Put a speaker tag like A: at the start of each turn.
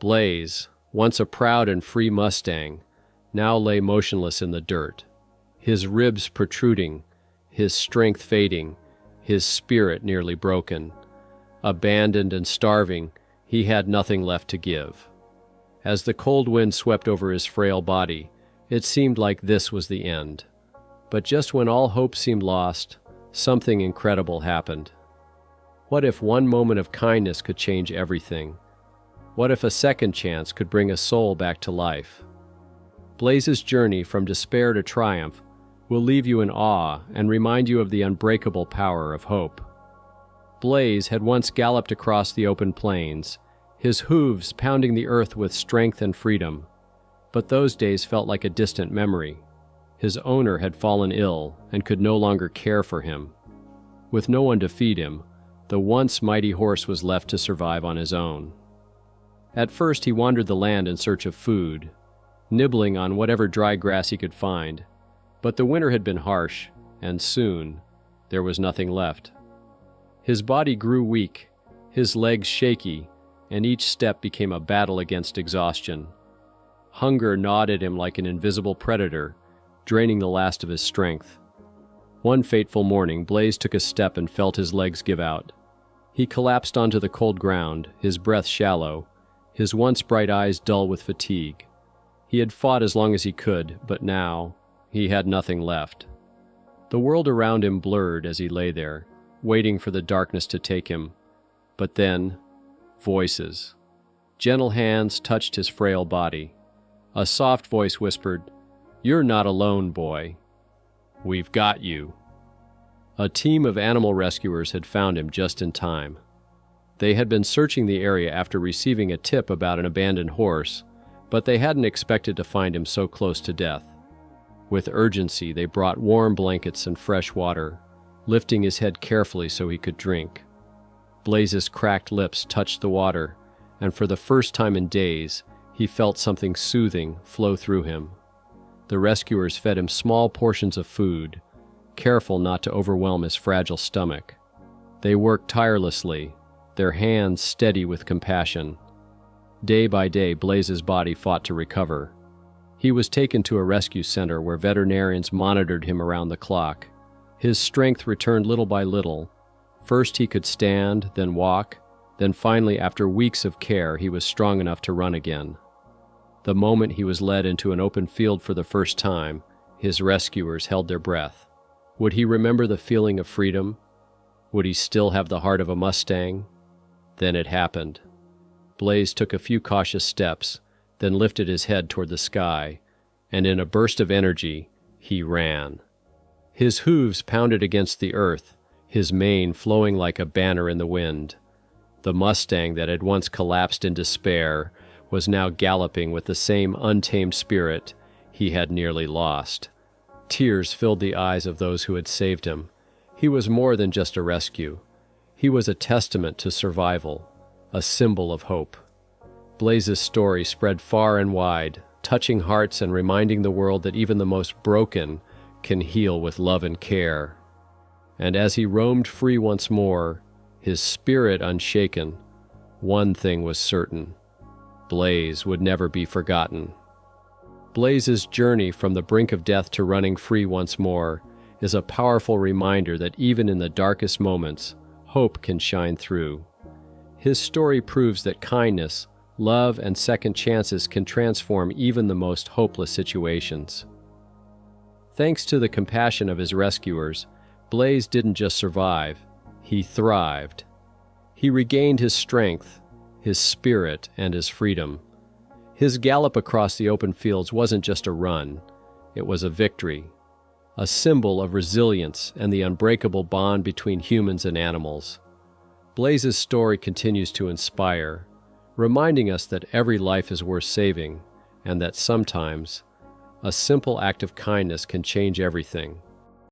A: Blaze, once a proud and free Mustang, now lay motionless in the dirt, his ribs protruding, his strength fading, his spirit nearly broken. Abandoned and starving, he had nothing left to give. As the cold wind swept over his frail body, it seemed like this was the end. But just when all hope seemed lost, something incredible happened. What if one moment of kindness could change everything? What if a second chance could bring a soul back to life? Blaze's journey from despair to triumph will leave you in awe and remind you of the unbreakable power of hope. Blaze had once galloped across the open plains, his hooves pounding the earth with strength and freedom. But those days felt like a distant memory. His owner had fallen ill and could no longer care for him. With no one to feed him, the once mighty horse was left to survive on his own. At first he wandered the land in search of food, nibbling on whatever dry grass he could find. But the winter had been harsh, and soon there was nothing left. His body grew weak, his legs shaky, and each step became a battle against exhaustion. Hunger gnawed at him like an invisible predator, draining the last of his strength. One fateful morning, Blaze took a step and felt his legs give out. He collapsed onto the cold ground, his breath shallow, his once bright eyes dull with fatigue. He had fought as long as he could, but now he had nothing left. The world around him blurred as he lay there, waiting for the darkness to take him. But then, voices. Gentle hands touched his frail body. A soft voice whispered, "You're not alone, boy. We've got you." A team of animal rescuers had found him just in time. They had been searching the area after receiving a tip about an abandoned horse, but they hadn't expected to find him so close to death. With urgency, they brought warm blankets and fresh water, lifting his head carefully so he could drink. Blaze's cracked lips touched the water, and for the first time in days, he felt something soothing flow through him. The rescuers fed him small portions of food, careful not to overwhelm his fragile stomach. They worked tirelessly, their hands steady with compassion. Day by day, Blaze's body fought to recover. He was taken to a rescue center where veterinarians monitored him around the clock. His strength returned little by little. First he could stand, then walk, then finally, after weeks of care, he was strong enough to run again. The moment he was led into an open field for the first time, his rescuers held their breath. Would he remember the feeling of freedom? Would he still have the heart of a Mustang? Then it happened. Blaze took a few cautious steps, then lifted his head toward the sky, and in a burst of energy, he ran. His hooves pounded against the earth, his mane flowing like a banner in the wind. The Mustang that had once collapsed in despair was now galloping with the same untamed spirit he had nearly lost. Tears filled the eyes of those who had saved him. He was more than just a rescue. He was a testament to survival, a symbol of hope. Blaze's story spread far and wide, touching hearts and reminding the world that even the most broken can heal with love and care. And as he roamed free once more, his spirit unshaken, one thing was certain: Blaze would never be forgotten. Blaze's journey from the brink of death to running free once more is a powerful reminder that even in the darkest moments, hope can shine through. His story proves that kindness, love, and second chances can transform even the most hopeless situations. Thanks to the compassion of his rescuers, Blaze didn't just survive, he thrived. He regained his strength, his spirit, and his freedom. His gallop across the open fields wasn't just a run, it was a victory, a symbol of resilience and the unbreakable bond between humans and animals. Blaze's story continues to inspire, reminding us that every life is worth saving, and that sometimes a simple act of kindness can change everything.